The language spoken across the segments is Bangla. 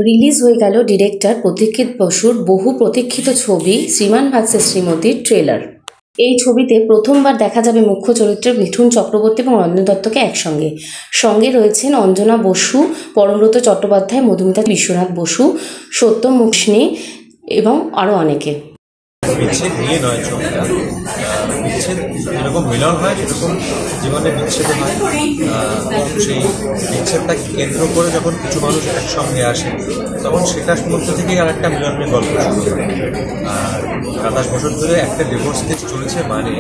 রিলিজ হয়ে গেল ডিরেক্টর প্রতীক্ষিত বসুর বহু প্রতীক্ষিত ছবি শ্রীমান ভার্সেস শ্রীমতীর ট্রেলার। এই ছবিতে প্রথমবার দেখা যাবে মুখ্য চরিত্রে মিঠুন চক্রবর্তী এবং অঞ্জন দত্তকে একসঙ্গে। সঙ্গে রয়েছেন অঞ্জনা বসু, পরমব্রত চট্টোপাধ্যায়, মধুমিতা বিশ্বনাথ বসু, সত্যম মুখনি এবং আরও অনেকে। বিচ্ছেদ নিয়ে নয় ছবিটা, বিচ্ছেদ যেরকম মিলন হয় সেরকম জীবনে বিচ্ছেদ হয়। সেই বিচ্ছেদটাকে কেন্দ্র করে যখন কিছু মানুষ একসঙ্গে আসে তখন সেটার মধ্যে থেকেই আর একটা মিলনের গল্প শুরু হয়। আর 27 বছর ধরে একটা ডিভোর্স কেস চলেছে, মানে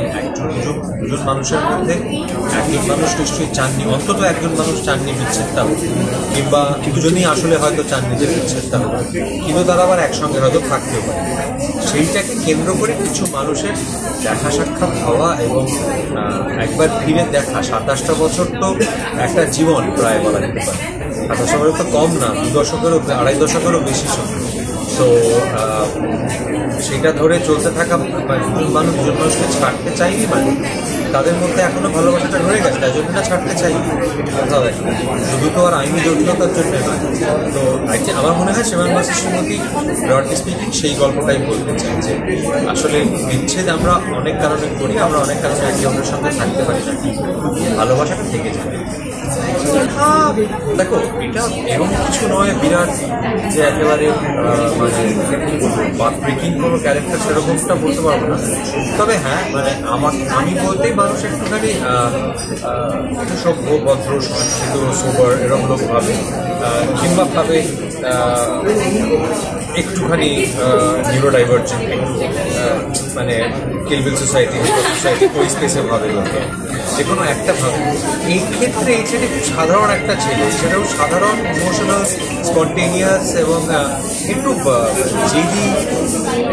দুজন মানুষের মধ্যে একজন মানুষ নিশ্চয়ই চাননি, অন্তত একজন মানুষ চাননি বিচ্ছেদটা হোক, কিংবা দুজনই আসলে হয়তো চাননি যে বিচ্ছেদটা হোক, কিন্তু তারা আবার একসঙ্গে হয়তো থাকতেও পারে। সেইটাকে কেন্দ্র করে কিছু মানুষের দেখা সাক্ষাৎ হওয়া এবং একবার ফিরে দেখা। 27টা বছর তো একটা জীবন প্রায় বলা যেতে পারে। 27 বছর তো কম না, 2 দশকেরও 2.5 দশকেরও বেশি সময়। তো সেটা ধরে চলতে থাকা দুজন মানুষকে ছাড়তে চাইনি, মানে তাদের মধ্যে এখনো ভালোবাসাটা রয়ে গেছে, তাই জন্য না ছাড়তে চাইনি। কোথাও শুধু তো আর আইনি জটিলতার জন্য নয়। তো আমার মনে হয় শ্রীমান ভার্সেস শ্রীমতী ব্রডলি স্পিকিং সেই গল্পটাই বলতে চাই যে আসলে বিচ্ছেদ আমরা অনেক কারণে করি, আমরা অনেক কারণে একে অন্যের সঙ্গে থাকতে পারি না, ভালোবাসাটা থেকে যায়। দেখো, এটা এমন কিছু নয় বিরাট যে একেবারে মানে বাদ ব্রেকিং কোনো ক্যারেক্টার সেরকমটা বলতে পারবো না। তবে হ্যাঁ, মানে আমি বলতেই মানুষ একটুখানি সভ্য, ভদ্র, সংস্কৃত, সোবার এরকম লোক ভাবে, কিংবা ভাবে একটুখানি নিউরোডাইভার্জেন্ট, একটু মানে কিলবিল সোসাইটি ওই স্পেসে ভাবে লোকে, যে কোনো একটা ভাবে। এই ক্ষেত্রে এই ছেলে খুব সাধারণ একটা ছেলে, সেটাও সাধারণ, ইমোশনাল, স্পন্টেনিয়াস এবং একটু জেদি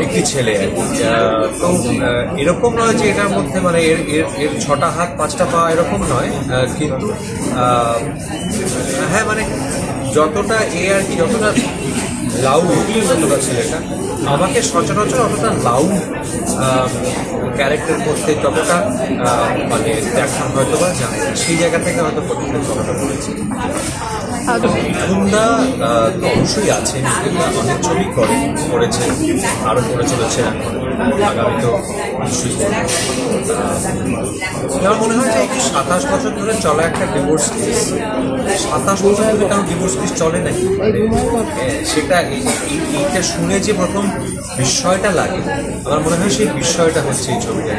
একটি ছেলে আর কি। তো এরকম নয় যে এটার মধ্যে মানে এর 6টা হাত 5টা পা এরকম নয়, কিন্তু হ্যাঁ মানে যতটা আর কি, যতটা লাউড যতটা ছেলেটা, আমাকে সচরাচর অতটা লাউড ক্যারেক্টার করতে ততটা মানে দেখা হয়তো বা যায়, সেই জায়গা থেকে হয়তো প্রত্যেকটা কথাটা বলেছি। মিঠুনদা তো অবশ্যই আছে, মিঠুনদা অনেক ছবি করেছে, আরও করে চলেছে, এখন আগামী তো নিশ্চয়ই। আমার মনে হয় যে 27 বছর ধরে চলা একটা ডিভোর্স কেস, 27 বছর ধরে কারণ ডিভোর্স কেস চলে নাকি, সেটা এইটা শুনে যে প্রথম বিস্ময়টা লাগে, আমার মনে হয় সেই বিস্ময়টা হচ্ছে এই ছবিটা।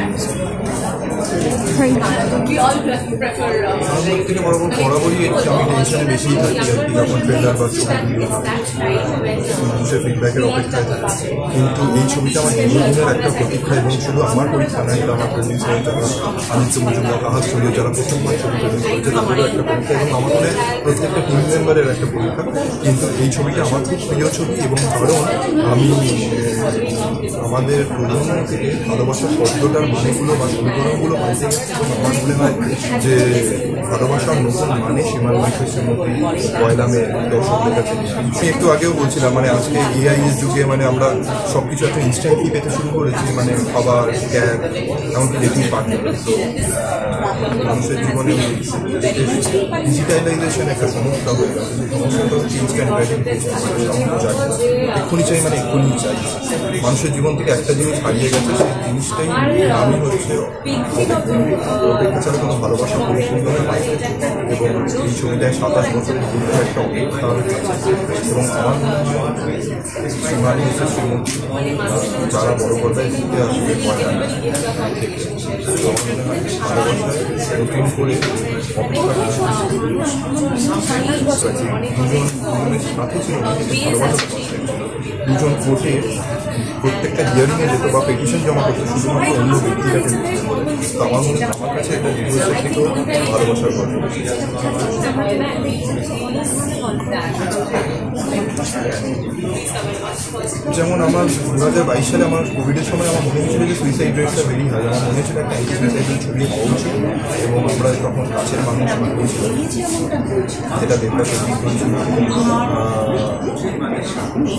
আমার থেকে বরাবরই আমি টেনশনে বেশিই থাকি আর কি, যখন ট্রেলার বা ছবি মানুষের ফিডব্যাকের অপেক্ষায় থাকে। কিন্তু এই ছবিটা আমার দীর্ঘদিনের একটা প্রতীক্ষা, এবং শুধু আমার পরীক্ষা নয়, এটা আমার প্রডিউসার যারা আদিত্য মজুমদার, কাহাজ চলিয়ে যারা প্রথমবার ছবি প্রডিউস করেছে তাদেরও একটা পরীক্ষা, এবং আমার মনে প্রত্যেকটা টিম মেম্বারের একটা পরীক্ষা। কিন্তু এই ছবিটা আমার খুব প্রিয় ছবি, এবং কারণ আমি আমাদের প্রজন্ম থেকে ভালোবাসার শব্দটার মানেগুলো বা সমীকরণগুলো পাইতে গেছি। আমার মনে হয় যে ভালোবাসার নতুন মানে শ্রীমান ভার্সেস শ্রীমতী পয়লা মে দর্শকদের কাছে। আমি একটু আগেও বলছিলাম, মানে আজকে এআই এর যুগে মানে আমরা সব কিছু একটা ইনস্ট্যান্টলি পেতে শুরু করেছি, মানে খাবার, ক্যাব, এমনকি দেখুন পাখি। তো মানুষের জীবনে ডিজিটালাইজেশন একটা সমস্যা হয়ে গেছে, যে সমস্যাটা হচ্ছে ইনস্ট্যান্ট গ্র্যাটিফিকেশন, এক্ষুনি চাই, মানে এক্ষুনি চাই। মানুষের জীবন থেকে একটা জিনিস হারিয়ে গেছে, সেই জিনিসটাই নামই হচ্ছে অপেক্ষা ছাড়া কোনো ভালোবাসা পরিপূর্ণভাবে পাই। এবং এই ছবিটায় 27 বছর পূর্ণ একটা অপেক্ষা, এবং আমার শ্রীমান ভার্সেস শ্রীমতী যারা বড় পর্দায় ফুটে আসবে পয়লা থেকে, ভালোবাসায় নতুন করে অপেক্ষা দুজনের সাথে ছিল না, ভালোবাসা দুজন কোর্টে প্রত্যেকটা হিয়ারিংয়ে যেত বা পিটিশন জমা করতো শুধুমাত্র অন্য ব্যক্তিরাকে। তো আমার মনে হয় আমার কাছে একটা ডিভোর্সের থেকেও ভালোবাসার গল্প। যেমন আমার 2022 সালে আমার কোভিডের সময় আমার মনে হয়েছিল যে সুইসাইড রেটটা বেড়ে হয়, আমার মনে হয়েছিল একটা অ্যান্টি সুইসাইডাল ছড়িয়ে পাওয়া উচিত, এবং আমরা তখন কাছের মানুষ বানিয়েছিলাম যেটা দেখতে সত্যি।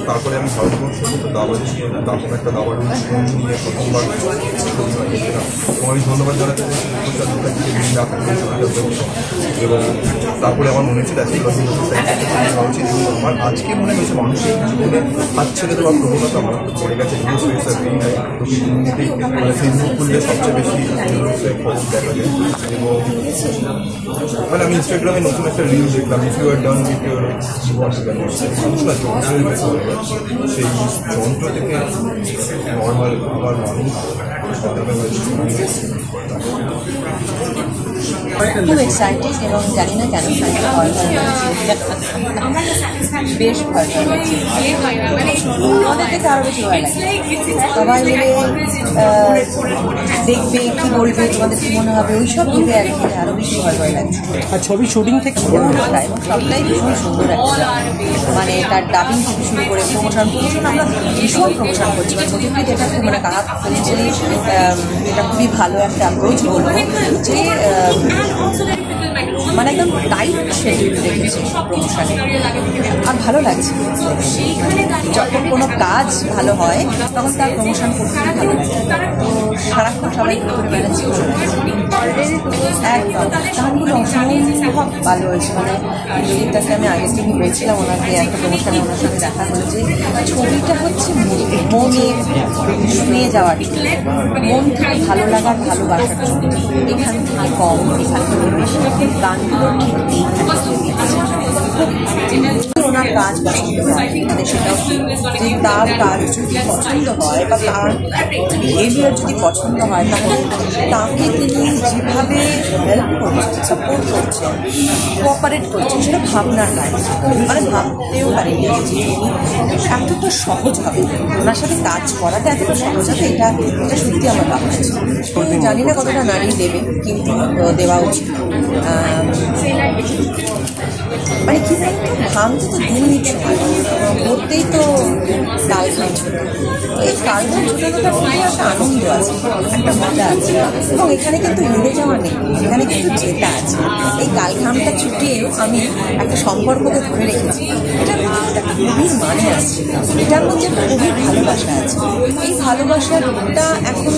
তারপরে আমি ভারতবর্ষ তো দাবাজি তখন একটা দাবার নিয়ে প্রথমবার আমি ধন্যবাদ জানাতে এবং তারপরে আমার মনে হচ্ছে অ্যাস্ট্রোলজি উচিত এবং আমার আজকে মনে হয়েছে মানুষের জীবনে হাত ছেড়ে দেওয়ার প্রবণতা মারাত্মক পড়ে গেছে। নিউজ হয়েছে ফেসবুক খুললে সবচেয়ে বেশি নিউজের খবর দেখা যায় এবং মানে আমি ইনস্টাগ্রামে নতুন একটা রিল দেখলাম, if you are done with your মানুষ না যন্ত্রের ব্যাপারে সেই যন্ত্র থেকে নর্মাল আমার মানুষ খুব এক্সাইটেড এবং জানি না কেন বেশ ভয় লাগছে, আমাদের থেকে আরও বেশি ভয় লাগছে। সবাই মিলে দেখবে কি বলবে, তোমাদের কি মনে হবে, ওইসব ভেবে আর কি আরও বেশি ভয় লাগছে। আর ছবি শুটিং থেকে এবং সবটাই ভীষণ সুন্দর একটা, মানে তার ডাবিং থেকে শুরু করে প্রমোশন আমরা ভীষণ প্রমোশন করছি। প্রতিটি যেটা মানে কাজ করছে, এটা খুবই ভালো একটা অ্যাপ্রোচ বলবো যে মানে একদম টাইট শেডিউল রেখেছে প্রমোশনে, আর ভালো লাগছে। যখন কোনো কাজ ভালো হয় তখন তার প্রমোশন করতে ভালো লাগে, তো সারাক্ষণ সবাই করে বেড়াচ্ছি। একদম গানগুলো অসম্ভব ভালো হয়েছে, মানে দিদিটাকে আমি আগের থেকে বলছিলাম ওনাকে একটা প্রমোশনে ওনার সাথে দেখা হলো যে ছবিটা হচ্ছে মনে শুনে যাওয়ার, মন থেকে ভালো লাগার ভালোবাসার জন্য। এখান থেকে কম, এখান থেকে বেশি, গানগুলোর ক্ষেত্রেই ওনার কাজ পছন্দ হয়, মানে সেটাও যে তার কাজ যদি পছন্দ হয় বা তার বিহেভিয়ার যদি পছন্দ হয় তাহলে তাকে তিনি যেভাবে হেল্প করছেন, সাপোর্ট করছেন, কোঅপারেট করছেন, সেটা ভাবনার কাজ, মানে ভাবতেও পারেনি যে তিনি এতটা সহজ হবে, ওনার সাথে কাজ করাটা এতটা সহজ হবে, এটা সত্যি আমার ভাবনা। জানি না কতটা নারী দেবে, কিন্তু দেওয়া উচিত। মানে কি বলতো, ভাঙতে তো 2 মিনিট সময়, করতেই তো কাল খান ছোটো, এই কাল খান ছোটানোটার মধ্যে একটা আনন্দ আছে, একটা মজা আছে, এবং এখানে কিন্তু উড়ে যাওয়া নেই, এখানে কিন্তু জেতা আছে। এই কাল ঘামটা ছুটিয়েও আমি একটা সম্পর্ককে ধরে রেখেছি, এটা একটা গভীর মানে আছে, এটার মধ্যে একটা গভীর ভালোবাসা আছে। এই ভালোবাসাটা এখন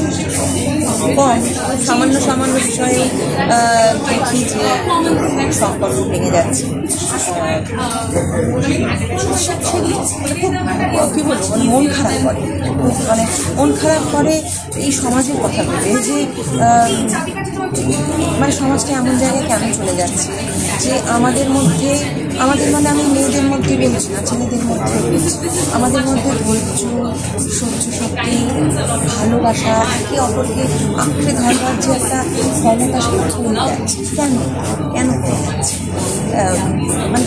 কম, সামান্য সামান্য বিষয়ে দেখি যে সম্পর্ক ভেঙে যাচ্ছে। কী বলবো, মানে মন খারাপ করে, মানে মন খারাপ করে এই সমাজের কথা ভেবে যে মানে সমাজটা এমন জায়গায় কেন চলে যাচ্ছে যে আমাদের মধ্যে, আমাদের মানে আমি মেয়েদের মধ্যে বলছি না, ছেলেদের মধ্যে বলছি, আমাদের মধ্যে ধৈর্য, সহ্য শক্তি, ভালোবাসা, একে অপরকে আঁকড়ে ধরবার যে একটা ক্ষমতা, সেটা কমে যাচ্ছে। কেন কেন কমে যাচ্ছে? মানে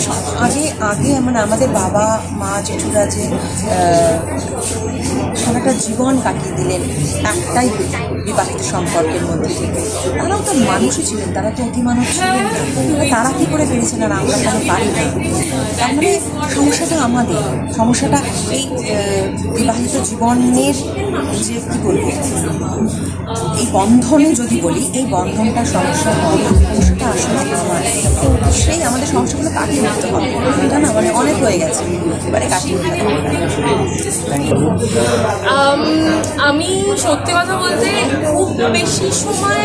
আগে মানে আমাদের বাবা মা জেঠুরা যে সারাটা জীবন কাটিয়ে দিলেন একটাই বিবাহিত সম্পর্কের মধ্যে থেকে, তারাও তো মানুষই ছিলেন, তারা তো অতিমানব ছিলেন, তারা কী করে পেরেছেন আর আমরা কেন পারি না? তার মানে সমস্যাটা আমাদের, সমস্যাটা এই বিবাহিত জীবনের যে কী বলবো, এই বন্ধনে যদি বলি, এই বন্ধনটা সমস্যা হয়, সমস্যাটা আসলে আমার, তো সেই আমাদের সমস্যাগুলো কাটিয়ে উঠতে হবে, এটা না মানে অনেক হয়ে গেছে, এবারে কাটিয়ে উঠতে হবে। আমি সত্যি কথা বলতে খুব বেশি সময়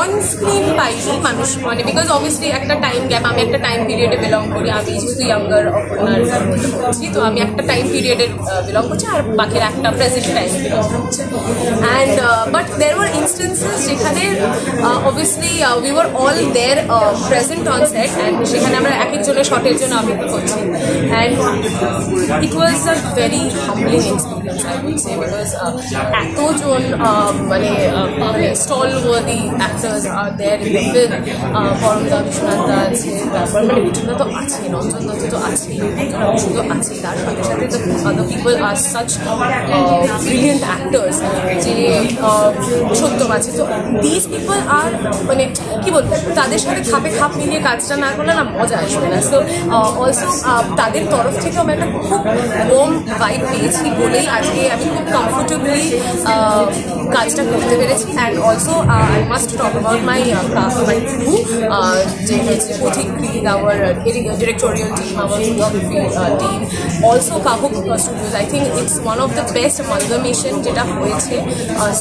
অন স্ক্রিন পাইনি মানুষ, মানে বিকজ অবভিয়াসলি একটা টাইম গ্যাপ, আমি একটা টাইম পিরিয়ডে বিলং করি, আমি যেহেতু ইয়াঙ্গার অপর্ণার মধ্যে পড়ছি, তো আমি একটা টাইম পিরিয়ডে বিলং করছি আর বাকির একটা প্রেজেন্ট টাইমে বিলং করছে। And but there were instances যেখানে obviously we were all there present on set, and সেখানে আমরা এক একজনের শটের জন্য আবৃত্তি করছি, and it was a very humbling experience I would say, because এতজন মানে stalwart actors are there in the film. পরমদা, বিশ্বনাথদা আছে, তারপর মানে বিচুনা তো আছে, রঞ্জন দত্ত তো আছে, অংশু তো আছে, তার সাথে সাথে তো other people are such brilliant actors যে সত্যম আছে। তো দিস পিপল আর মানে কী বলবো, তাদের সাথে খাপে খাপ মিলিয়ে কাজটা না করলে না মজা আসবে না। সো অলসো তাদের তরফ থেকে আমি একটা খুব ওম ভাইব পেয়েছি বলেই আজকে আমি খুব কমফোর্টেবলি কাজটা করতে পেরেছি। And also I must talk about my crew, যে হচ্ছে পথিক, Kritik, hour directorial team, our photography team, also Kahuk Studios. I think it's one of the best amalgamation যেটা হয়েছে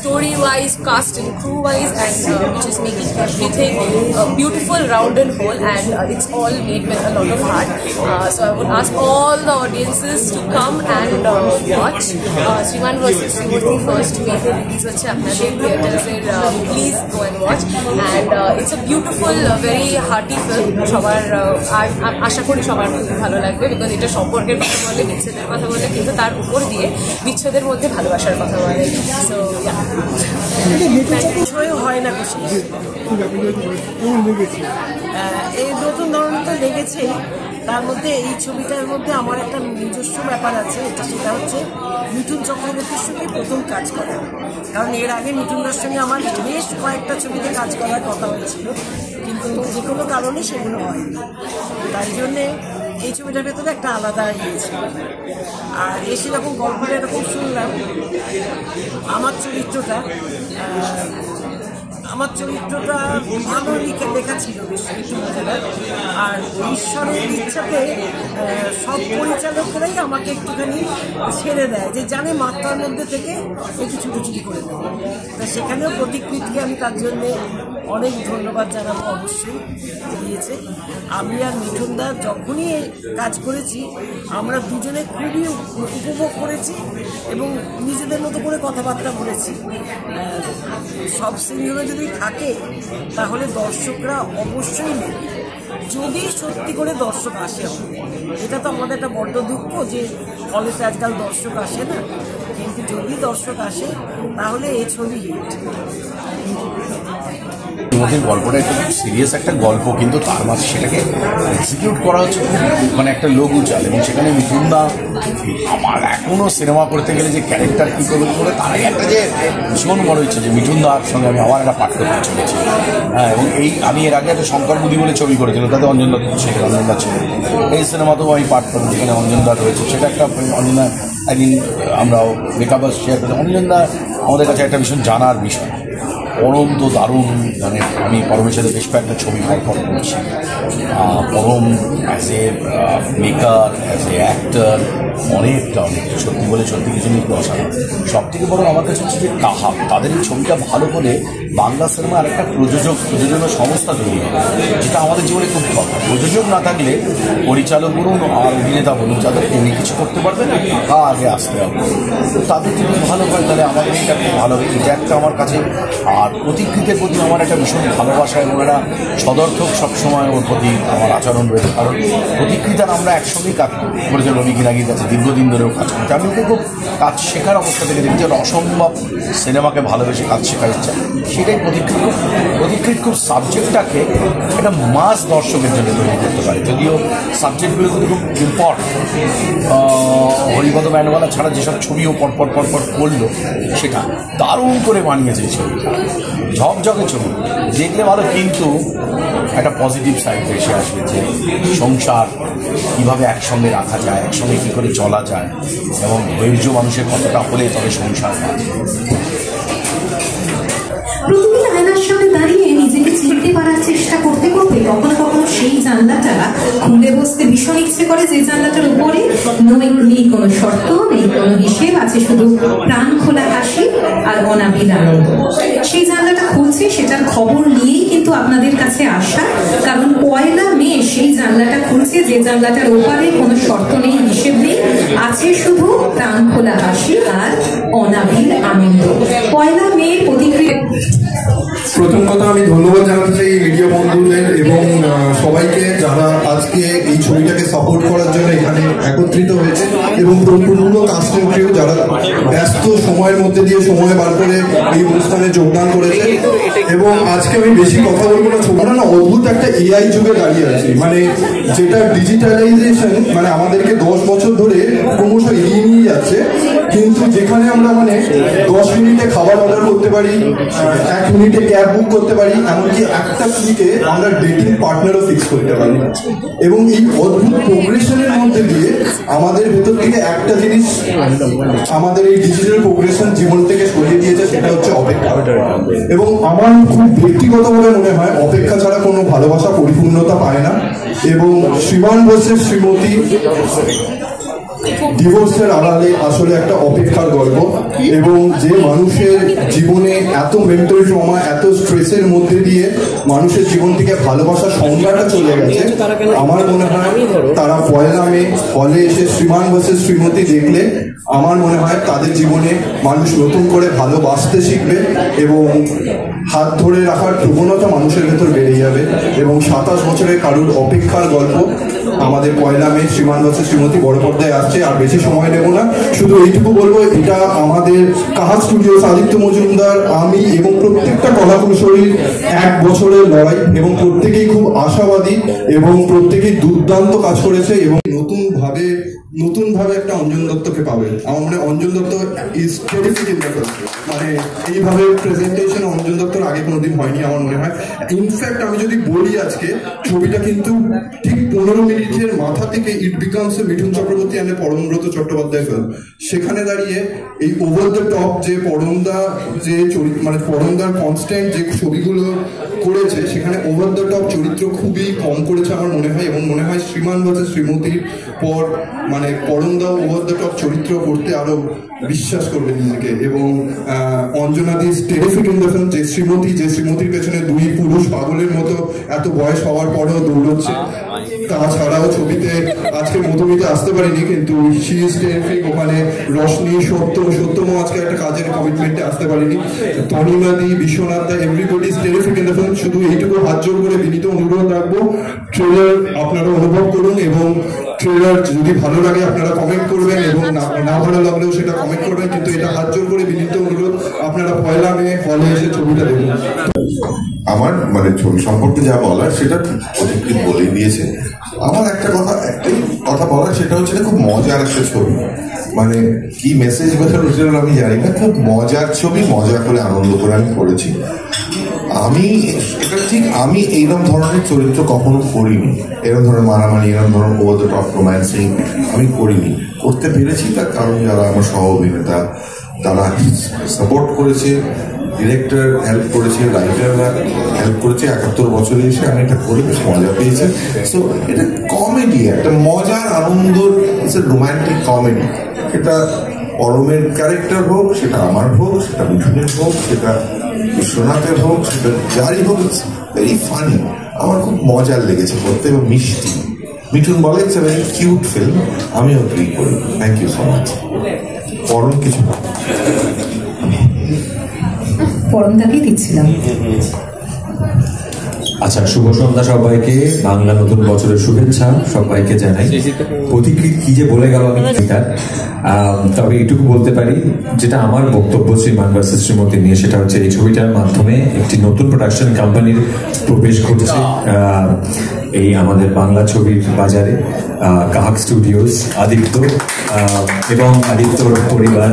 story wise, cast and crew wise, and which is making everything beautiful, round and whole, and it's all made with a lot of heart. So I would ask all the audiences to come and watch Shriman vs. Srimati first week release হচ্ছে আপনাদের থিয়েটার্সের, please go and watch, and it's a beautiful, very hearty film. সবার আশা করি সবার খুব ভালো লাগবে, বিকজ এটা সম্পর্কের কথা বলে, বিচ্ছেদের কথা বলে, কিন্তু তার উপর দিয়ে বিচ্ছেদের মধ্যে ভালোবাসার কথা বলে। সো হয় না খুশি এই নতুন ধরনের তো লেগেছে। তার মধ্যে এই ছবিটার মধ্যে আমার একটা নিজস্ব ব্যাপার আছে, সেটা হচ্ছে মিঠুন চক্রবর্তীর সঙ্গে প্রথম কাজ করা। কারণ এর আগে মিঠুনদার সঙ্গে আমার বেশ কয়েকটা ছবিতে কাজ করার কথা হয়েছিল, কিন্তু যে কোনো কারণে সেগুলো হয়নি। তাই জন্যে এই ছবিটার ভেতরে একটা আলাদা ইয়েছে। আর এসে যখন গল্পটা এরকম শুনলাম, আমার চরিত্রটা ভালো লেখা ছিল, বেশ একটু মজাদার। আর ঈশ্বরের ইচ্ছাতে সব পরিচালকরাই আমাকে একটুখানি ছেড়ে দেয়, যে জানে মাত্রার মধ্যে থেকে একটু ছুটোছুটি করে দেয়। তা সেখানেও প্রতিকৃতিকে আমি তার জন্যে অনেক ধন্যবাদ জানাবো, অবশ্যই দিয়েছে। আমি আর মিঠুনদা যখনই কাজ করেছি আমরা দুজনে খুবই উপভোগ করেছি এবং নিজেদের মতো করে কথাবার্তা বলেছি। সব সিনগুলো যদি থাকে তাহলে দর্শকরা অবশ্যই নেবে, যদি সত্যি করে দর্শক আসে। এটা তো আমাদের একটা বড্ড দুঃখ যে কলেজে আজকাল দর্শক আসে না, কিন্তু যদি দর্শক আসে তাহলে এই ছবি হিট। আমাদের গল্পটা একটা সিরিয়াস একটা গল্প, কিন্তু তার মাঝে সেটাকে এক্সিকিউট করা হচ্ছে মানে একটা লঘু চাল। এবং সেখানে মিঠুনদা আমার এখনো সিনেমা করতে গেলে যে ক্যারেক্টার কী করবে করে তার আগে একটা যে ভীষণ বড় ইচ্ছে যে মিঠুনদার সঙ্গে আমি আবার একটা পাঠ করতে চলেছি। হ্যাঁ, এবং আমি এর আগে একটা শঙ্কর বুদ্ধি বলে ছবি করেছিলাম, তাতে অঞ্জনদা সেখানে অঞ্জনদা ছিল। এই সিনেমাতেও আমি পাঠ করবো যেখানে অঞ্জনদা রয়েছে, সেটা একটা অঞ্জনদা একদিন আমরাও মেকআপ শেয়ার করি। অঞ্জনদা আমাদের কাছে একটা ভীষণ জানার বিষয়, পরম তো দারুণ, মানে আমি পরমের সাথে বেশ কয়েকটা ছবি পরপর করেছি। পরম as a maker, as a actor অনেকটা সত্যি বলে সত্যি কিছু নিয়ে অসাধারণ। সব থেকে বড় আমার কাছে হচ্ছে যে কাহা, তাদের এই ছবিটা ভালো করে বাংলা সিনেমা আর একটা প্রযোজনা সংস্থা তৈরি হবে, যেটা আমাদের জীবনে খুব কথা। প্রযোজক না থাকলে পরিচালক বলুন আর অভিনেতা বলুন, যাদের এমনি কিছু করতে পারবে না, টাকা আগে আসতে হবে। তো তাদের যদি ভালো হয় তাহলে আমাদের এটা খুব ভালো হবে। এটা একটা আমার কাছে। আর প্রতিকৃতির প্রতি আমার একটা ভীষণ ভালোবাসা এবং একটা সদর্থক সবসময় ওর প্রতি আমার আচরণ রয়েছে। কারণ প্রতিকৃতার আমরা একসঙ্গেই কাজ করেছি রবি কিনাগির কাছে দীর্ঘদিন ধরেও কাজ করছি। আমি ওকে খুব কাজ শেখার অবস্থা থেকে দেখি যে অসম্ভব সিনেমাকে ভালোবেসে কাজ শেখার ইচ্ছা, সেটাই প্রতিকৃত খুব সাবজেক্টটাকে একটা মাস দর্শকের জন্য তৈরি করতে পারে। যদিও সাবজেক্টগুলো কিন্তু খুব ইম্পর্টেন্ট। হরিপদ ব্যানওয়ালা ছাড়া যেসব ছবিও পরপর করলো সেটা দারুণ করে বানিয়েছে এই ছবিটা, ঝকঝকে ছবি দেখলে ভালো, কিন্তু একটা পজিটিভ সাইড এসে আসবে যে সংসার কীভাবে একসঙ্গে রাখা যায়, একসঙ্গে কী করে চলা যায়, এবং ধৈর্য মানুষের কতটা হলে তবে সংসার হয়। প্রতিদিন আয়নার সামনে দাঁড়িয়ে নিজেকে চিনতে পারার চেষ্টা করতে করতে কখনো কখনো সেই জানলাটা খুলে বসতে ভীষণ ইচ্ছে করে, যে জানলাটার উপরে নেই কোনো শর্ত, নেই কোনো হিসেব, আছে শুধু প্রাণ খোলা হাসি আর অনাবিল আনন্দ। সেই জানলাটা খুলছে, সেটার খবর নিয়েই কিন্তু আপনাদের কাছে আসা। কারণ 1 মে সেই জানলাটা খুলছে, যে জানলাটার ওপারে কোনো শর্ত নেই, হিসেব নেই, আছে শুধু প্রাণ খোলা হাসি আর অনাবিল আনন্দ। 1 মে প্রতিক্রিয়া। প্রথম কথা আমি ধন্যবাদ জানাচ্ছি মিডিয়া বন্ধুদের এবং সবাইকে যারা আজকে এই ছবিটাকে সাপোর্ট করার জন্য এখানে একত্রিত হয়েছে, এবং পুরো কাস্টের ক্রিউ যারা ব্যস্ত সময়ের মধ্যে দিয়ে সময় বার করে এই অনুষ্ঠানে যোগদান করেছে। এবং আজকে আমি বেশি কথা বলবো না, ছবিটা না অদ্ভুত একটা এআই যুগে দাঁড়িয়ে আছে, মানে যেটা ডিজিটালাইজেশন মানে আমাদেরকে 10 বছর ধরে ক্রমশ এগিয়ে নিয়ে যাচ্ছে, কিন্তু যেখানে আমরা মানে 10 মিনিট মিনিটে খাবার অর্ডার করতে পারি, 1 মিনিটে ক্যাব বুক করতে পারি, এমনকি একটা ক্লিকে আমরা ডেটিং পার্টনারও ফিক্স করতে পারি। এবং এই অদ্ভুত প্রোগ্রেশনের মধ্যে দিয়ে আমাদের ভেতর থেকে একটা জিনিস আমাদের এই ডিজিটাল প্রোগ্রেশন জীবন থেকে সরিয়ে দিয়েছে, সেটা হচ্ছে অপেক্ষা। এবং আমার খুব ব্যক্তিগতভাবে মনে হয় অপেক্ষা ছাড়া কোনো ভালোবাসা পরিপূর্ণতা পায় না। এবং শ্রীমান ভার্সেস শ্রীমতী ডিভোর্সের আড়ালে আসলে একটা অপেক্ষার গল্প। এবং যে মানুষের জীবনে এত মেন্টাল ট্রমা, এত স্ট্রেসের মধ্যে দিয়ে মানুষের জীবন থেকে ভালোবাসার সংজ্ঞাটা চলে গেছে, আমার মনে হয় তারা পয়লা মে হলে এসে শ্রীমান ভার্সেস শ্রীমতী দেখলে আমার মনে হয় তাদের জীবনে মানুষ নতুন করে ভালোবাসতে শিখবে এবং হাত ধরে রাখার প্রবণতা মানুষের ভেতর বেড়ে যাবে। এবং 27 বছরের কারুর অপেক্ষার গল্প আমাদের পয়লা মে শ্রীমান ভার্সেস শ্রীমতী বড় পর্দায় আসছে। আর বেশি সময় নেব না, শুধু এইটুকু বলবো, এটা আমাদের কাহাজ স্টুডিওস আদিত্য মজুমদার, আমি এবং প্রত্যেকটা কলাকুশলীর 1 বছরের লড়াই। এবং প্রত্যেকেই খুব আশাবাদী এবং প্রত্যেকেই দুর্দান্ত কাজ করেছে। এবং নতুনভাবে একটা অঞ্জন দত্তকে পাবে। আমার মনে হয় Anjan Dutta is terrific in the film. মানে এইভাবে প্রেজেন্টেশন অঞ্জন দত্তর আগে কোনোদিন হয়নি আমার মনে হয়। ইনফ্যাক্ট আমি যদি বলি, আজকে ছবিটা কিন্তু ঠিক 15 মিনিটের মাথা থেকে it becomes a Mithun Chakraborty and Parambrata Chattopadhyay film. সেখানে দাঁড়িয়ে এই ওভার দ্য টপ যে পরমদা যে মানে পরমদার কনস্ট্যান্ট যে ছবিগুলো করেছে, সেখানে ওভার দ্য টপ চরিত্র খুবই কম করেছে আমার মনে হয়। এবং মনে হয় শ্রীমান ভার্সেস শ্রীমতীর পর মানে পরমদা ওভার দ্য টপ চরিত্র করতে আরো বিশ্বাস করবে নিজেকে। এবং অঞ্জনাদি টেরিফিক ইন দ্য ফিল্ম। যে শ্রীমতীর পেছনে 2 পুরুষ পাগলের মতো এত বয়স হওয়ার পরেও দৌড়চ্ছে। তাছাড়াও ছবিতে আজকে মধুমিতে আসতে পারিনি, কিন্তু শি ইজ টেরিফিক। ওখানে রশনি, সত্যম আজকে একটা কাজের কমিটমেন্টে আসতে পারিনি। তনিমাদি, বিশ্বনাথ দা, everybody is terrific in the film. শুধু এইটুকু হাত জোর করে বিনীত অনুরোধ রাখবো, ট্রেলার আপনারা অনুভব করুন এবং ট্রেলার যদি ভালো লাগে আপনারা কমেন্ট করবেন এবং না ভালো লাগলেও সেটা কমেন্ট করবেন। কিন্তু এটা হাত জোর করে বিনীত অনুরোধ, আপনারা পয়লা মে হলে এসে ছবিটা দেখুন। আমার মানে ছবি সম্পর্কে যা বলার সেটা প্রতিকৃত বলেই দিয়েছে। আমার একটাই কথা বলার, সেটা হচ্ছে খুব মজার একটা ছবি। মানে কি মেসেজ বেরোল আমি জানি না, খুব মজার ছবি, মজা করে আনন্দ করে আমি করেছি। আমি এইরকম ধরনের চরিত্র কখনো করিনি। এরকম ধরনের মারামারি, এরকম ধরনের ওভার দ্য টপ রোম্যান্সিং আমি করিনি। করতে পেরেছি তার কারণ যারা আমার সহ অভিনেতা তারা সাপোর্ট করেছে, ডিরেক্টর হেল্প করেছে, রাইটাররা হেল্প করেছে। 71 বছরে এসে আমি এটা করে বেশ মজা পেয়েছি। সো এটা কমেডি, একটা মজার আনন্দ, রোম্যান্টিক কমেডি। সেটা পরমের ক্যারেক্টার হোক, সেটা আমার হোক, সেটা মিঠুনের হোক, সেটা বিশ্বনাথের হোক, সেটা যারই হোক, ইটস ভেরি ফানি। আমার খুব মজার লেগেছে করতে এবং মিষ্টি। মিঠুন বলে it's a very cute film, আমিও এগ্রি করি। Thank you so much. Param কিছু পরমদাকেই দিচ্ছিলাম। আচ্ছা, শুভ সন্ধ্যা সবাইকে, বাংলা নতুন বছরের শুভেচ্ছা সবাইকে জানাই। প্রতিকৃত কি যে বলে গেল আমি সেটা, তবে এইটুকু বলতে পারি যেটা আমার বক্তব্য শ্রীমান ভার্সেস শ্রীমতী নিয়ে, সেটা হচ্ছে এই ছবিটার মাধ্যমে একটি নতুন প্রোডাকশন কোম্পানির প্রবেশ ঘটছে এই আমাদের বাংলা ছবির বাজারে। কাহাক স্টুডিওস, আদিত্য এবং আদিত্যর পরিবার।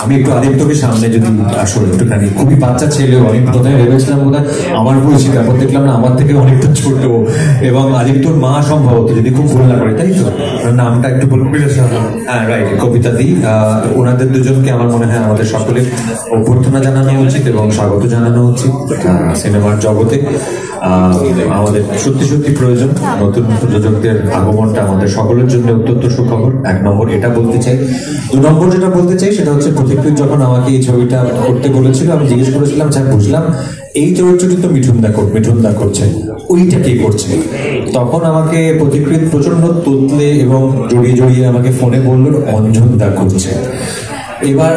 আমি একটু আদিত্যকে সামনে যদি আসলে একটুখানি, খুবই বাচ্চা ছেলেও, আমি প্রথমে ভেবেছিলাম বোধ হয় আমার বয়সী, তারপর দেখলাম না আমার থেকে অনেকটা ছোট। এবং আদিত্যর মা সম্ভবত, যদি খুব ভুল না করে, তাই তো নামটা একটু বলুন। হ্যাঁ, রাইট, কবিতা দি। ওনাদের দুজনকে আমার মনে হয় আমাদের সকলের অভ্যর্থনা জানানো উচিত এবং স্বাগত জানানো উচিত সিনেমার জগতে। আমাদের সত্যি সত্যি প্রয়োজন নতুন প্রযোজকদের আগমনটা আমাদের সকলের জন্য অত্যন্ত সুখবর। 1 নম্বর এটা বলতে চাই। 2 নম্বর যেটা বলতে চাই সেটা হচ্ছে, প্রতিকৃত যখন আমাকে এই ছবিটা করতে বলেছিল, আমি জিজ্ঞেস করেছিলাম, যা বুঝলাম এই চরিত্রটি তো মিঠুনদা করছে, ওইটা কে করছে? তখন আমাকে প্রতিকৃত প্রচন্ড তোতলে এবং জড়িয়ে আমাকে ফোনে বলল অঞ্জনদা করছে। এবার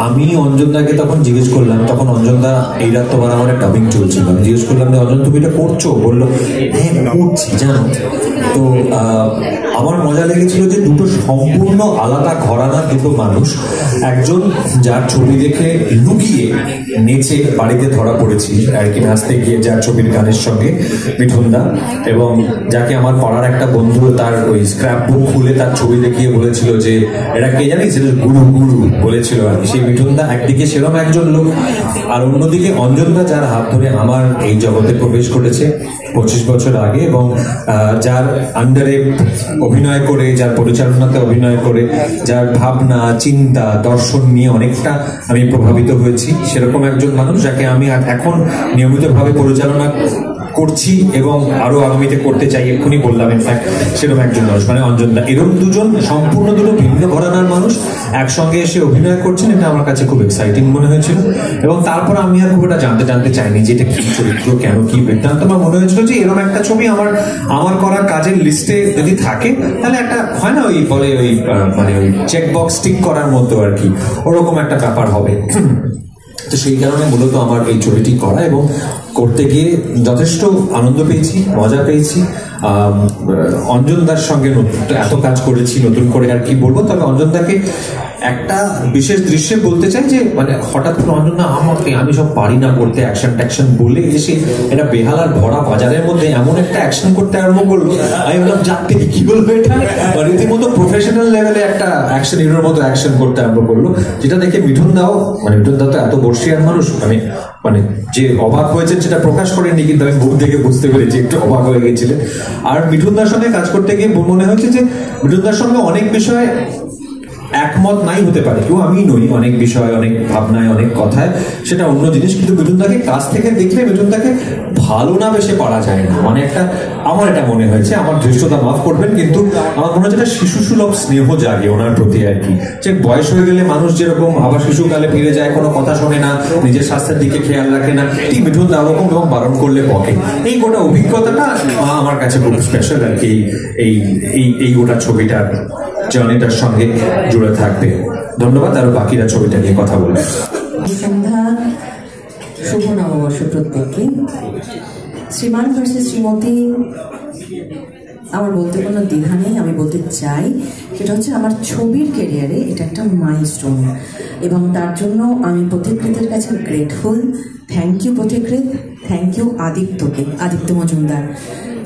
আমি অঞ্জনদাকে তখন জিজ্ঞেস করলাম, তখন অঞ্জনদা এই রাত তোমার আমার ডাবিং চলছিল, আমি জিজ্ঞেস করলাম যে অঞ্জন তুমি এটা করছো? বললো হ্যাঁ করছি জানো। তো আমার মজা লেগেছিল যে দুটো সম্পূর্ণ আলাদা ঘরানার দুটো মানুষ, একজন যার ছবি দেখে লুকিয়ে নেচে বাড়িতে ধরা পড়েছি আর কি নাচতে গিয়ে, যার ছবির গানের সঙ্গে মিঠুনদা, এবং যাকে আমার পাড়ার একটা বন্ধু তার ওই স্ক্র্যাপ বুক খুলে তার ছবি দেখিয়ে বলেছিল যে এটা কে জানিস, এটা গুরু গুরু বলেছিল আর কি। সেই মিঠুনদা একদিকে সেরকম একজন লোক, আর অন্যদিকে অঞ্জনদা যার হাত ধরে আমার এই জগতে প্রবেশ করেছে 25 বছর আগে, এবং যার আন্ডারে অভিনয় করে, যার পরিচালনাতে অভিনয় করে, যার ভাবনা চিন্তা দর্শন নিয়ে অনেকটা আমি প্রভাবিত হয়েছি, সেরকম একজন মানুষ যাকে আমি এখন নিয়মিতভাবে পরিচালনা করছি এবং আরো আগামীতে করতে চাই, এক্ষুনি বললাম ইনফ্যাক্ট সেরকম একজন মানুষ মানে অঞ্জনদা। এরকম দুজন সম্পূর্ণ দুটো ভিন্ন ঘরানার মানুষ একসঙ্গে এসে অভিনয় করছেন, এটা আমার কাছে খুব এক্সাইটিং মনে হয়েছিল। এবং তারপর আমি আর খুব এটা জানতে চাইনি যে এটা কি চরিত্র, কেন কি বৃত্তান্ত। আমার মনে হয়েছিল যে এরকম একটা ছবি আমার করা কাজের লিস্টে যদি থাকে তাহলে একটা হয় না ওই বলে ওই মানে ওই চেক বক্স টিক করার মতো আর কি, ওরকম একটা ব্যাপার হবে। তো সেই কারণে মূলত আমার এই ছবিটি করা, এবং করতে গিয়ে যথেষ্ট আনন্দ পেয়েছি, মজা পেয়েছি। অঞ্জনদার সঙ্গে এত কাজ করেছি নতুন করে আর কি বলবো। তবে অঞ্জনদাকে একটা বিশেষ দৃশ্যে বলতে চাই যে মানে হঠাৎ করে অঞ্জনদা আমি সব পারি না করতে, অ্যাকশন ট্যাকশন বলে এসে এটা বেহালার ভরা বাজারের মধ্যে এমন একটা অ্যাকশন করতে আরম্ভ করলো, আমি বললাম যার থেকে কি বলবো, এটা রীতিমতো প্রফেশনাল লেভেলে একটা অ্যাকশন হিরোর মতো অ্যাকশন করতে আরম্ভ করলো, যেটা দেখে মিঠুনদাও মিঠুনদা তো এত বর্ষিয়ার মানুষ, মানে যে অবাক হয়েছে সেটা প্রকাশ করেনি, কিন্তু আমি মুখ দেখে বুঝতে পেরেছি একটু অবাক হয়ে গেছিলেন। আর মিঠুনদার সঙ্গে কাজ করতে গিয়ে মনে হয়েছে যে মিঠুনদার সঙ্গে অনেক বিষয়ে একমত নাই হতে পারে, কেউ আমি নই, অনেক বিষয় অনেক ভাবনায় অনেক কথায় সেটা অন্য জিনিস, কিন্তু মিঠুনদাকে কাছ থেকে দেখলে মিঠুনদাকে ভালো না বেশে পারা যায় না, মানে একটা আমার এটা মনে হয়েছে, আমার ধৃষ্টতা মাফ করবেন, কিন্তু আমার মনে হচ্ছে একটা শিশু সুলভ স্নেহ জাগে ওনার প্রতি আর কি। যে বয়স হয়ে গেলে মানুষ যেরকম আবার শিশুকালে ফিরে যায়, কোনো কথা শোনে না, নিজের স্বাস্থ্যের দিকে খেয়াল রাখে না, ঠিক মিঠুনদা ওরকম, এবং বারণ করলে বকে। এই গোটা অভিজ্ঞতাটা আমার কাছে খুব স্পেশাল আর কি, এই গোটা ছবিটার জার্নিটার সঙ্গে জুড়ে থাকবে। ধন্যবাদ, আরো বাকিরা ছবিটা নিয়ে কথা বলবেন। সন্ধ্যা, শুভ নববর্ষ প্রত্যেককে। শ্রীমান ভার্সেস শ্রীমতী আমার বলতে কোনো দ্বিধা নেই, আমি বলতে চাই সেটা হচ্ছে আমার ছবির ক্যারিয়ারে এটা একটা মাইলস্টোন, এবং তার জন্য আমি পথিকৃতের কাছে grateful. Thank you Pathikrit, thank you Aditya Majumdar.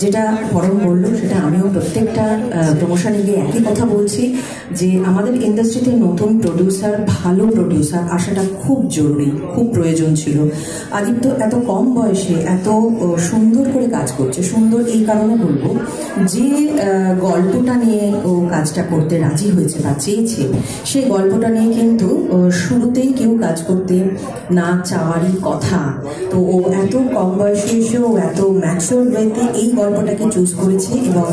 যেটা পরম বললো সেটা আমিও প্রত্যেকটা প্রমোশনে গিয়ে একই কথা বলছি যে আমাদের ইন্ডাস্ট্রিতে নতুন প্রডিউসার, ভালো প্রডিউসার আসাটা খুব জরুরি, খুব প্রয়োজন ছিল। আদিত্য এত কম বয়সে এত সুন্দর করে কাজ করছে। সুন্দর এই কারণে বলবো যে গল্পটা নিয়ে ও কাজটা করতে রাজি হয়েছে বা চেয়েছে, সেই গল্পটা নিয়ে কিন্তু শুরুতেই কেউ কাজ করতে না চাওয়ারই কথা। তো ও এত কম বয়সে এসেও এত ম্যাচিওর ওয়েতে এই গল্পটাকে চুজ করেছে, এবং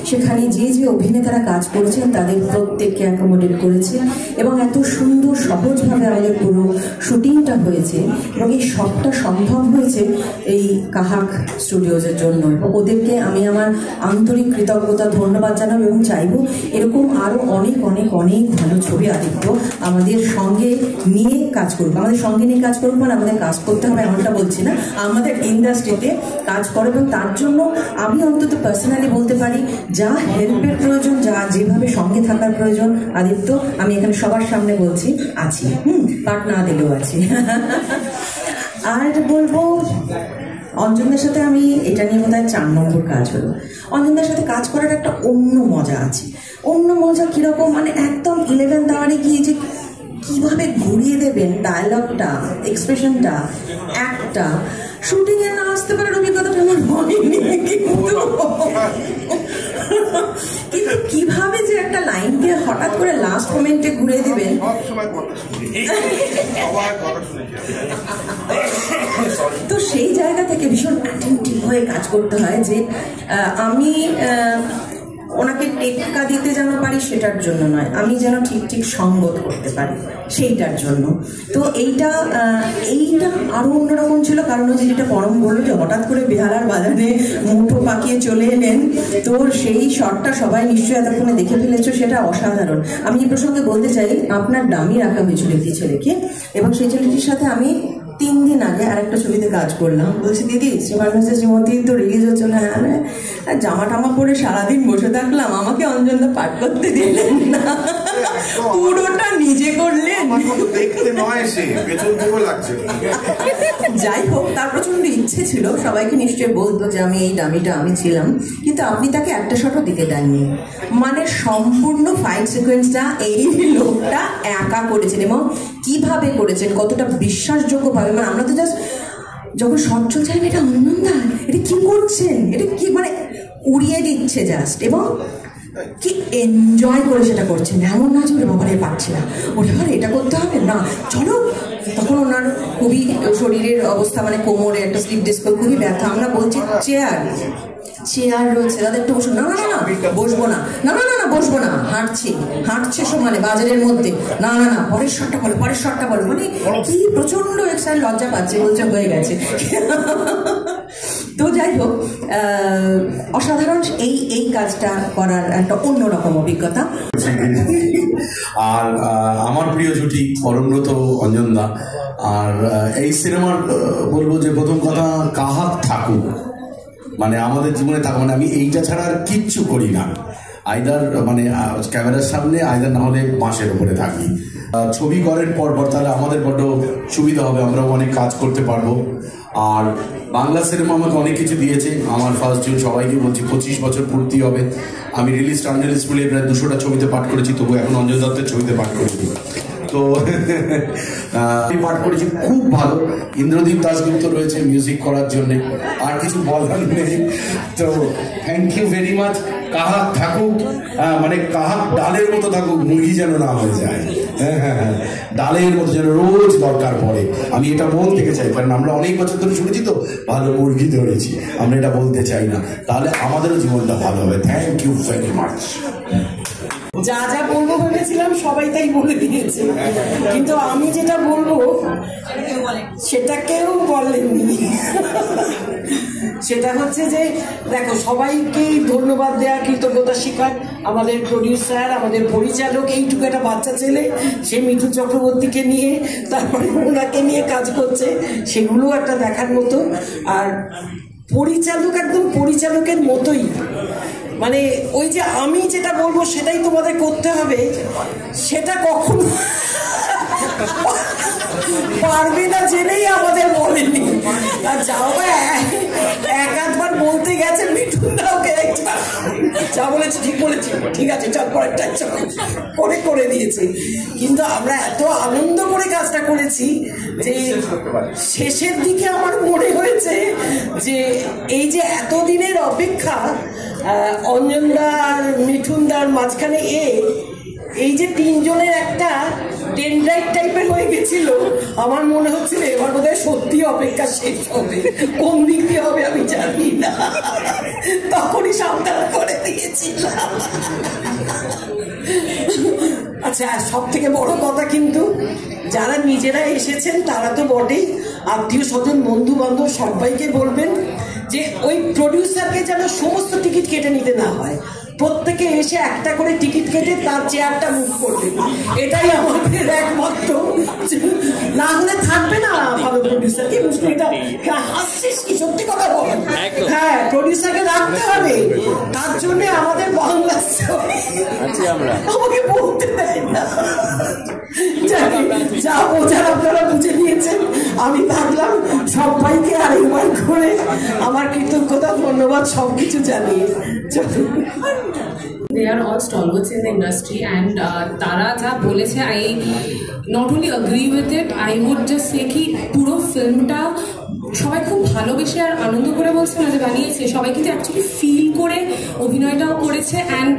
সেখানে যে অভিনেতারা কাজ করেছেন তাদের প্রত্যেককে অ্যাকোমোডেট করেছে, এবং এত সুন্দর সহজভাবে আমাদের পুরো শুটিংটা হয়েছে, এবং এই সবটা সম্ভব হয়েছে এই কাহাক স্টুডিওজের জন্য। ওদেরকে আমি আমার আন্তরিক কৃতজ্ঞতা ধন্যবাদ জানাবো, এবং চাইবো এরকম আরও অনেক অনেক অনেক ভালো ছবি আদিত্য আমাদের সঙ্গে নিয়ে কাজ করবো। আমাদের সঙ্গে নিয়ে কাজ করবো মানে আমাদের কাজ করতে হবে এমনটা বলছি না, আমাদের ইন্ডাস্ট্রিতে কাজ করো। এবং তার জন্য আমি অন্তত পার্সোনালি বলতে পারি যা হেল্পের প্রয়োজন, যা যেভাবে সঙ্গে থাকার প্রয়োজন আদিত্য, আমি এখানে সবার সামনে বলছি আছি, পাঠ না দিলেও আছি। আর বলবো অঞ্জনদার সাথে আমি এটা নিয়ে বোধহয় 4 নম্বর কাজ হলো। অঞ্জনদার সাথে কাজ করার একটা অন্য মজা আছে। অন্য মজা কিরকম, মানে একদম 11th আওয়ারে গিয়ে যে কিভাবে ঘুরিয়ে দেবেন ডায়লগটা, এক্সপ্রেশনটা, একটা শুটিংয়ে না আসতে পারার অভিজ্ঞতাটা আমার হয়নি, কিন্তু কিভাবে যে একটা লাইনকে হঠাৎ করে লাস্ট মোমেন্টে ঘুরে দেবেন, তো সেই জায়গা থেকে ভীষণ অ্যাটেন্টিভ হয়ে কাজ করতে হয় যে আমি ওনাকে টেক্কা দিতে যেন পারি সেটার জন্য নয়, আমি যেন ঠিক সঙ্গত করতে পারি সেইটার জন্য। তো এইটা আরো অন্যরকম ছিল, কারণ হচ্ছে যেটা পরম বললো যে হঠাৎ করে বেহালার বাজারে মুঠো পাকিয়ে চলে এলেন, তো সেই শটটা সবাই নিশ্চয়ই এতক্ষণে দেখে ফেলেছো, সেটা অসাধারণ। আমি এই প্রসঙ্গে বলতে চাই আপনার ডামি রাখা হয়েছিল একটি ছেলেকে, এবং সেই ছেলেটির সাথে আমি 3 দিন আগে আরেকটা ছবিতে কাজ করলাম, বলছি দিদি শ্রীমান ভার্সেস শ্রীমতী তো রিলিজ হচ্ছে না। হ্যাঁ, জামা টামা পরে সারাদিন বসে থাকলাম, আমাকে অঞ্জনদা পাঠ করতে দিলেন না, পুরোটা নিজে করলেন। দেখতে নয় সে পেছন থেকে লাগছে। যাই হোক, তার প্রচন্ড ইচ্ছে ছিল সবাইকে নিশ্চয়ই বলতো যে আমি এই দামিটা আমি ছিলাম, কিন্তু আপনি তাকে একটা শটও দিতে দেননি। মানে সম্পূর্ণ ফাইট সিকোয়েন্সটা এই লোকটা একা করেছেন, এবং কিভাবে করেছেন, কতটা বিশ্বাসযোগ্যভাবে। মানে আমরা তো জাস্ট যখন শট চলছে এটা অনন্দা, এটা কি করছেন, এটা কি, মানে উড়িয়ে দিচ্ছে জাস্ট, এবং কি এনজয় করে সেটা করছেন। এমন না যে ওরে বাবারে পারছি না, ওরে বাবা এটা করতে হবে না, চলো। তখন ওনার খুবই শরীরের অবস্থা, মানে কোমরে একটা স্লিপ ডিস্ক, খুবই ব্যথা। আমরা বলছি চেয়ার রয়েছে, তাদের একটু বসুন। না না না বসবো না, না না না না বসবো না, হাঁটছে সমানে বাজারের মধ্যে, না না না পরের শটটা বলো, পরের শটটা বলো। মানে কি প্রচন্ড এক্সাইট, লজ্জা পাচ্ছে, বলছে হয়ে গেছে। তো যাই হোক, অসাধারণ এই কাজটা করার একটা অন্যরকম অভিজ্ঞতা। আর আমার প্রিয় জুটি অরণ্যত অঞ্জনদা। আর এই সিনেমার বলবো যে প্রথম কথা, কাহাত থাকুক, মানে আমাদের জীবনে থাকুক, মানে আমি এইটা ছাড়া আর কিচ্ছু করি না। আইদার মানে ক্যামেরার সামনে, আইদার না হলে বাঁশের উপরে থাকি। ছবি করার পর তাহলে আমাদের বড্ড সুবিধা হবে, আমরাও অনেক কাজ করতে পারবো। আর বাংলা সিনেমা আমাকে অনেক কিছু দিয়েছে। আমার ফার্স্ট জুন সবাইকে বলছি 25 বছর পূর্তি হবে। আমি রিলিজ আনরিলিজ মিলিয়ে প্রায় 200টা ছবিতে পাঠ করেছি, তবু এখন অঞ্জন দত্তের ছবিতে পাঠ করেছি। তো আমি পাঠ করেছি, খুব ভালো। ইন্দ্রদীপ দাশগুপ্ত রয়েছে মিউজিক করার জন্য, আর কিছু বলার নেই। তো থ্যাংক ইউ ভেরি মাচ। কাহাক থাকুক, মানে কাহাক ডালের মতো থাকুক, মুরগি যেন না হয়ে যায়। হ্যাঁ, ডালের মতো যেন রোজ দরকার পড়ে। আমি এটা মন থেকে চাই, কারণ আমরা অনেক বছর ধরে শুনেছি তো ভালো মুরগি ধরেছি, আমরা এটা বলতে চাই না, তাহলে আমাদেরও জীবনটা ভালো হবে। Thank you very much. যা যা বলবো ভেবেছিলাম সবাই তাই বলে দিয়েছে, কিন্তু আমি যেটা বলবো সেটা কেউ বলেননি। সেটা হচ্ছে যে দেখো, সবাইকেই ধন্যবাদ দেওয়া, কৃতজ্ঞতা স্বীকার। আমাদের প্রডিউসার, আমাদের পরিচালক, এইটুকু একটা বাচ্চা ছেলে, সে মিঠুন চক্রবর্তীকে নিয়ে, তারপরে ওনাকে নিয়ে কাজ করছে, সেগুলো একটা দেখার মতো। আর পরিচালক একদম পরিচালকের মতোই, মানে ওই যে আমি যেটা বলবো সেটাই তোমাদের করতে হবে, সেটা কখনো পারবে না জেনেই আমাদের বলেনি। আর যাও এক আধবার বলতে গেছে মিঠুন দাও, যা বলেছে ঠিক বলেছি, ঠিক আছে চল পরেরটা করে দিয়েছে। কিন্তু আমরা এত আনন্দ করে কাজটা করেছি যে শেষের দিকে আমার মনে হয়েছে যে এই যে এতদিনের অপেক্ষা, অঞ্জনদা আর মিঠুনদার মাঝখানে এই যে তিনজনের একটা ডেনড্রাইট টাইপের হয়ে গেছিল, আমার মনে হচ্ছিল এবার বোধহয় সত্যি অপেক্ষা শেষ হবে, কোন দিক দিয়ে হবে আমি জানি না, তখনই সাবধান করে দিয়েছিলাম। আচ্ছা, সব থেকে বড় কথা কিন্তু যারা নিজেরা এসেছেন তারা তো বটেই, আত্মীয় স্বজন বন্ধু বান্ধব সবাইকে বলবেন যে ওই প্রডিউসারকে যেন সমস্ত টিকিট কেটে নিতে না হয়, প্রত্যেকে এসে একটা করে টিকিট কেটে তার চেয়ারটা বুক করবে, এটাই আমাদের একমাত্র। না হলে থাকবে না ভালো প্রডিউসার। কি বুঝলি, এটা হাসছিস কি, সত্যি কথা বল। হ্যাঁ, প্রডিউসারকে রাখতে হবে, তার জন্য আমাদের বাংলা আমাকে বলতে দেয় না। যা বোঝার আপনারা বুঝে নিয়েছেন, আমি ভাবলাম সবাইকে আরেকবার করে আমার কৃতজ্ঞতা ধন্যবাদ সবকিছু জানিয়ে। They are all stalwarts in the industry, and Tara ja boleche, I not only agree with it, I would just say ki puro film ta সবাই খুব ভালোবেসে আর আনন্দ করে বলছে না যে বানিয়েছে, সবাই কিন্তু অ্যাকচুয়ালি ফিল করে অভিনয়টাও করেছে। অ্যান্ড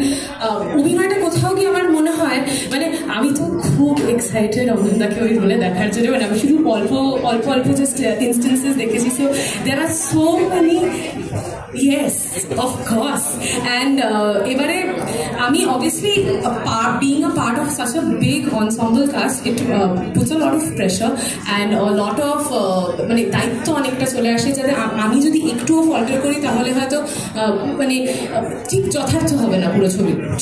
অভিনয়টা কোথাও গিয়ে আমার মনে হয়, মানে আমি তো খুব এক্সাইটেড অমৃতাকে ওই রোলে দেখার জন্য, মানে আমি শুধু অল্প জাস্ট ইনস্টেন্সেস দেখেছি। So there are so many, yes of course. And এবারে আমি obviously being a part of such a big ensemble cast, it puts a lot of pressure and a lot of মানে দায়িত্ব অনেকটা চলে আসে, যাতে আমি যদি একটুও ফল্টার করি তাহলে হয়তো মানে ঠিক যথার্থ হবে না পুরো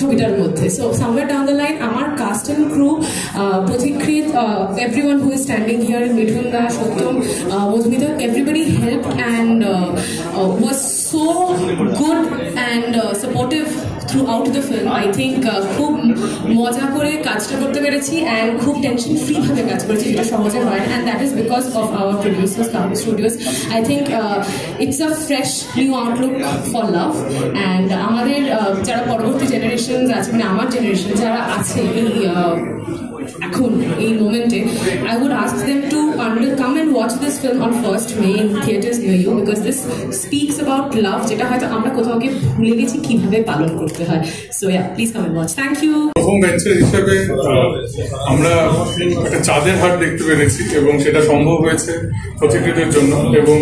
ছবিটার মধ্যে। So somewhere down the line আমার cast and crew Pratikrit, everyone who is standing here, Mithunda, Shottam, Madhumita, everybody helped and was so good and supportive throughout the film. I think খুব মজা করে কাজটা করতে পেরেছি and খুব টেনশন ফ্রি ভাবে কাজ করেছি, যেটা সহজে হয় না, and that is because of our producers, Kamu Studios. I think it's a fresh new outlook for love, and আমাদের যারা পরবর্তী জেনারেশনস আছে, মানে আমার জেনারেশন যারা আছে এই এখন এই মোমেন্টে, I would ask them to come and watch this film on 1st May in theaters near you, because this speaks about love, যেটা হয়তো আমরা কোথাও গিয়ে ভুলে গেছি কিভাবে পালন করতে হয়. So yeah, please come and watch. Thank you. প্রথম বেঞ্চের হিসেবে আমরা একটা চাঁদের হাট দেখতে পেরেছি এবং সেটা সম্ভব হয়েছে প্রতিকৃতির জন্য, এবং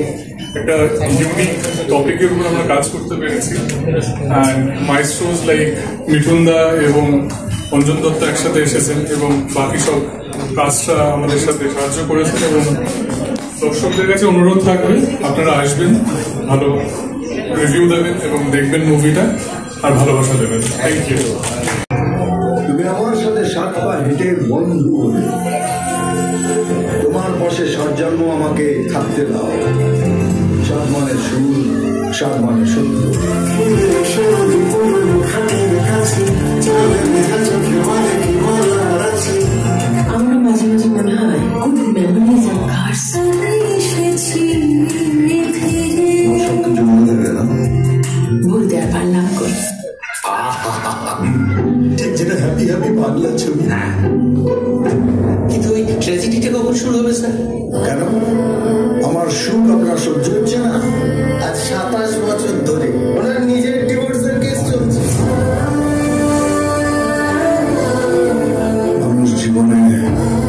একটা ইউনিক টপিকের উপর আমরা কাজ করতে পেরেছি। অ্যান্ড মাইস্ট্রোজ লাইক মিঠুনদা এবং অঞ্জন দত্ত একসাথে এসেছেন এবং বাকি সব কাজটা আমাদের সাথে সাহায্য করেছেন, এবং দর্শকদের কাছে অনুরোধ থাকবে আপনারা আসবেন, ভালো রিভিউ দেবেন এবং দেখবেন মুভিটা আর ভালোবাসা দেবেন। Thank you. তুমি আমার সাথে 7 পা হেঁটে বন্ধু করে তোমার পাশে 7 জন্ম আমাকে থাকতে দাও। 7 মানে সুর, 7 মানে সত্য। আমার মাঝে মাঝে মনে হয় গুড মেমোরিজ অফ কার্স। সব কিছু মনে থাকবে না, ভুলতে আর পারলাম কই। ঠিক যেটা হ্যাপি হ্যাপি বাংলা ছবি। কিন্তু ওই ট্র্যাজেডিটা কখন শুরু হবে স্যার? কেন আমার সুখ আপনার সহ্য হচ্ছে না? আজ 27 বছর ধরে ওনার নিজের ডিভোর্সের কেস চলছে। মানুষ জীবনে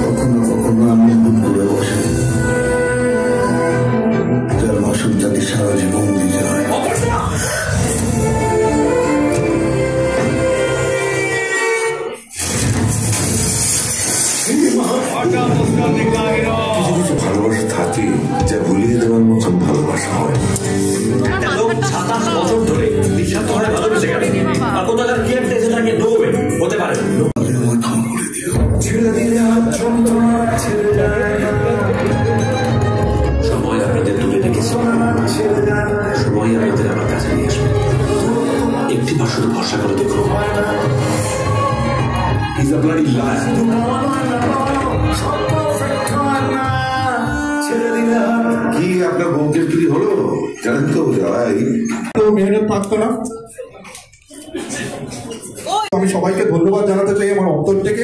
কখনো কখনো আমি ভুল করে বসে, যার মাসুক জাতি সারা জীবন দিয়ে যায়। কিছু কিছু ভালোবাসা থাকে যা ভুলিয়ে দেওয়ার মতন ভালোবাসা হয়। সময় আপনাদের তুলে রেখেছে, সময় আপনাদের আমার কাছে নিয়ে আসবে। একটি বার শুধু ভরসা করে দেখো। কি আপনার বউকে কি হলো জানেন তো? মেহনত থাকতো না। আমি সবাইকে ধন্যবাদ জানাতে চাই আমার অন্তর থেকে।